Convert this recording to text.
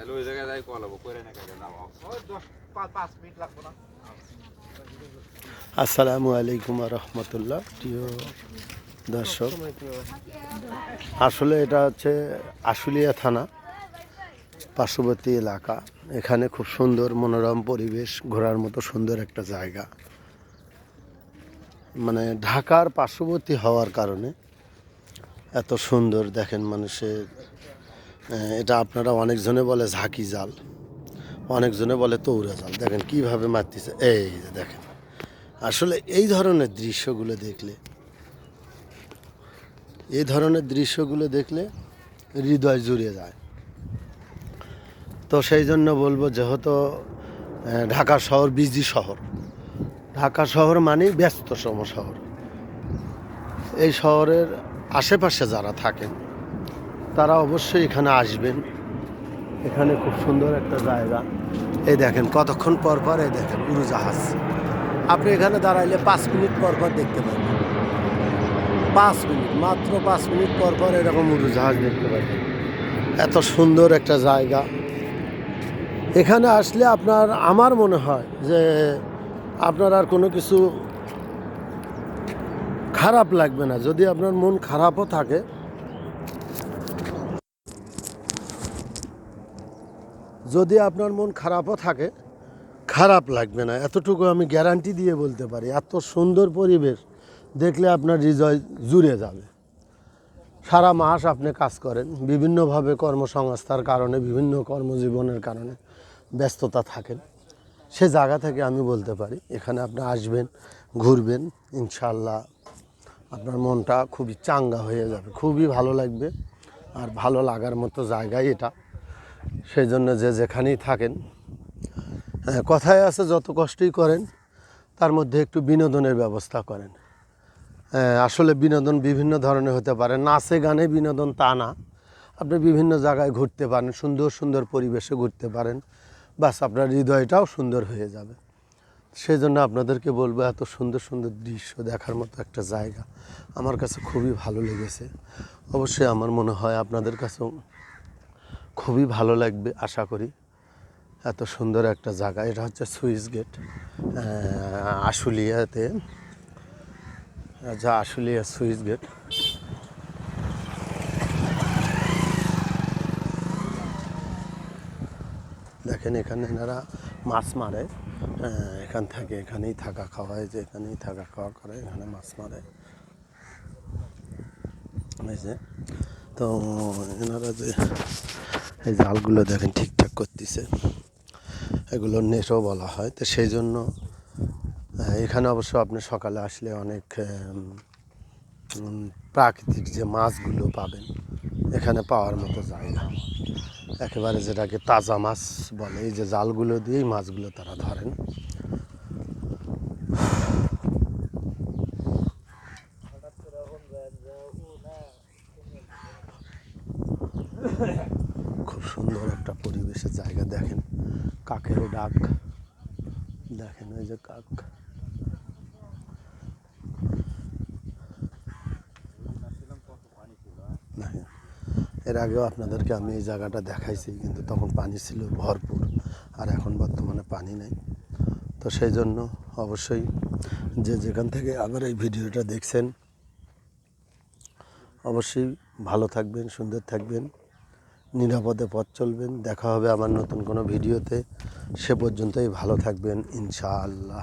তাহলে ওই জায়গায় যাই কল হবো করে না কাকে যাবো ওই 5 মিনিট লাগবে না। আসসালামু আলাইকুম রহমতুল্লাহ। প্রিয় দর্শক, আসলে এটা হচ্ছে আশুলিয়া থানা পার্শ্ববর্তী এলাকা। এখানে খুব সুন্দর মনোরম পরিবেশ, ঘোরার মতো সুন্দর একটা জায়গা। মানে ঢাকার পার্শ্ববর্তী হওয়ার কারণে এত সুন্দর। দেখেন মানুষের এটা আপনারা অনেকজনে বলে ঝাঁকি জাল, অনেকজনে বলে তৌরা জাল। দেখেন কিভাবে মারতেছে, এই যে দেখেন। আসলে এই ধরনের দৃশ্যগুলো দেখলে হৃদয় জুড়ে যায়। তো সেই জন্য বলবো, যেহেতু ঢাকা শহর বিজি শহর, ঢাকা শহর মানেই ব্যস্ততম শহর। এই শহরের আশেপাশে যারা থাকেন তারা অবশ্যই এখানে আসবেন। এখানে খুব সুন্দর একটা জায়গা। এই দেখেন কতক্ষণ পর পর এই দেখেন উড়োজাহাজ। আপনি এখানে দাঁড়াইলে 5 মিনিট পর পর দেখতে পাবেন। 5 মিনিট, মাত্র 5 মিনিট পর পর এরকম উড়োজাহাজ দেখতে পাবেন। এত সুন্দর একটা জায়গা। এখানে আসলে আমার মনে হয় যে আপনার আর কোনো কিছু খারাপ লাগবে না। যদি আপনার মন খারাপও থাকে, খারাপ লাগবে না, এতটুকু আমি গ্যারান্টি দিয়ে বলতে পারি। এত সুন্দর পরিবেশ দেখলে আপনার হৃদয় জুড়ে যাবে। সারা মাস আপনি কাজ করেন, বিভিন্নভাবে কর্মসংস্থার কারণে, বিভিন্ন কর্মজীবনের কারণে ব্যস্ততা থাকেন। সে জায়গা থেকে আমি বলতে পারি এখানে আপনি আসবেন, ঘুরবেন, ইনশাল্লাহ আপনার মনটা খুবই চাঙ্গা হয়ে যাবে, খুবই ভালো লাগবে। আর ভালো লাগার মতো জায়গায় এটা। সেই জন্য যে যেখানেই থাকেন, কথায় আছে যত কষ্টই করেন তার মধ্যে একটু বিনোদনের ব্যবস্থা করেন। আসলে বিনোদন বিভিন্ন ধরনের হতে পারে, নাচে গানে বিনোদন তা না। আপনি বিভিন্ন জায়গায় ঘুরতে পারেন, সুন্দর সুন্দর পরিবেশে ঘুরতে পারেন, বাস আপনার হৃদয়টাও সুন্দর হয়ে যাবে। সেই জন্য আপনাদেরকে বলবো, এত সুন্দর সুন্দর দৃশ্য দেখার মতো একটা জায়গা আমার কাছে খুবই ভালো লেগেছে। অবশ্যই আমার মনে হয় আপনাদের কাছেও খুবই ভালো লাগবে আশা করি। এত সুন্দর একটা জায়গা। এটা হচ্ছে সুইচ গেট আশুলিয়াতে, যা আশুলিয়া সুইচ গেট। দেখেন এখানে এনারা মাছ মারে, এখান থেকে এখানেই থাকা খাওয়া, যে এখানেই থাকা খাওয়া করে, এখানে মাছ মারে। তো এনারা যে এই জালগুলো দেখেন ঠিকঠাক করতেছে, এগুলো নেটও বলা হয়। তো সেই জন্য এখানে অবশ্য আপনি সকালে আসলে অনেক প্রাকৃতিক যে মাছগুলো পাবেন এখানে পাওয়ার মতো জায়গা। একেবারে যেটাকে তাজা মাছ বলে, এই যে জালগুলো দিয়েই মাছগুলো তারা ধরেন। খুব সুন্দর একটা পরিবেশের জায়গা। দেখেন কাকের ডাক, দেখেন ওই যে কাক। এর আগেও আপনাদেরকে আমি এই জায়গাটা দেখাইছি, কিন্তু তখন পানি ছিল ভরপুর, আর এখন বর্তমানে পানি নেই। তো সেই জন্য অবশ্যই যে যেখান থেকে আবার এই ভিডিওটা দেখছেন, অবশ্যই ভালো থাকবেন, সুন্দর থাকবেন, নিরাপদে পথ চলবেন। দেখা হবে আমার নতুন কোনো ভিডিওতে। সে পর্যন্তই ভালো থাকবেন ইনশাআল্লাহ।